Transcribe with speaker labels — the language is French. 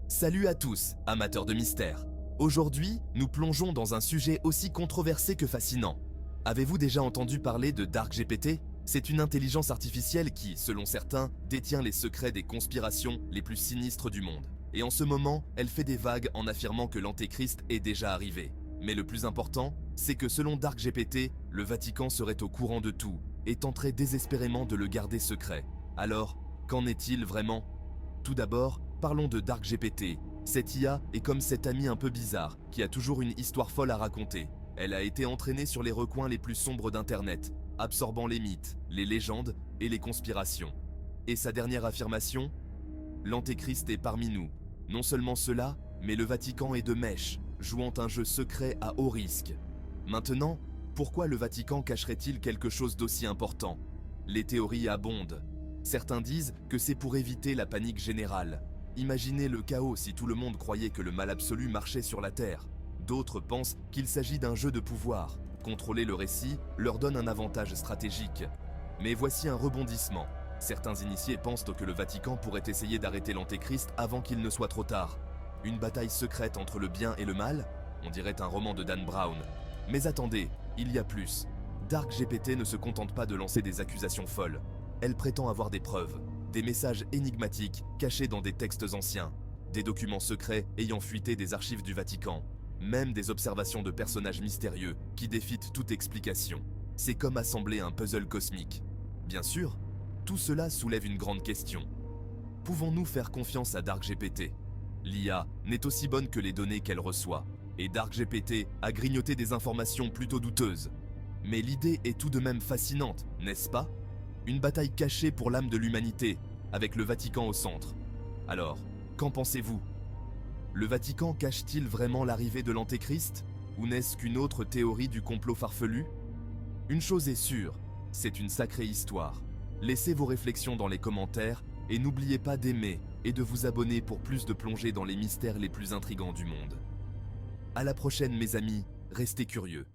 Speaker 1: Salut à tous, amateurs de mystère. Aujourd'hui, nous plongeons dans un sujet aussi controversé que fascinant. Avez-vous déjà entendu parler de DarkGPT? C'est une intelligence artificielle qui, selon certains, détient les secrets des conspirations les plus sinistres du monde. Et en ce moment, elle fait des vagues en affirmant que l'Antéchrist est déjà arrivé. Mais le plus important, c'est que selon DarkGPT, le Vatican serait au courant de tout et tenterait désespérément de le garder secret. Alors, qu'en est-il vraiment? Tout d'abord, parlons de DarkGPT. Cette IA est comme cette amie un peu bizarre, qui a toujours une histoire folle à raconter. Elle a été entraînée sur les recoins les plus sombres d'Internet, absorbant les mythes, les légendes et les conspirations. Et sa dernière affirmation? L'Antéchrist est parmi nous. Non seulement cela, mais le Vatican est de mèche, jouant un jeu secret à haut risque. Maintenant, pourquoi le Vatican cacherait-il quelque chose d'aussi important? Les théories abondent. Certains disent que c'est pour éviter la panique générale. Imaginez le chaos si tout le monde croyait que le mal absolu marchait sur la Terre. D'autres pensent qu'il s'agit d'un jeu de pouvoir. Contrôler le récit leur donne un avantage stratégique. Mais voici un rebondissement. Certains initiés pensent que le Vatican pourrait essayer d'arrêter l'Antéchrist avant qu'il ne soit trop tard. Une bataille secrète entre le bien et le mal? On dirait un roman de Dan Brown. Mais attendez, il y a plus. DarkGPT ne se contente pas de lancer des accusations folles. Elle prétend avoir des preuves, des messages énigmatiques cachés dans des textes anciens, des documents secrets ayant fuité des archives du Vatican, même des observations de personnages mystérieux qui défient toute explication. C'est comme assembler un puzzle cosmique. Bien sûr, tout cela soulève une grande question. Pouvons-nous faire confiance à DarkGPT? L'IA n'est aussi bonne que les données qu'elle reçoit, et DarkGPT a grignoté des informations plutôt douteuses. Mais l'idée est tout de même fascinante, n'est-ce pas? Une bataille cachée pour l'âme de l'humanité, avec le Vatican au centre. Alors, qu'en pensez-vous? Le Vatican cache-t-il vraiment l'arrivée de l'Antéchrist? Ou n'est-ce qu'une autre théorie du complot farfelu? Une chose est sûre, c'est une sacrée histoire. Laissez vos réflexions dans les commentaires et n'oubliez pas d'aimer et de vous abonner pour plus de plongées dans les mystères les plus intrigants du monde. À la prochaine mes amis, restez curieux.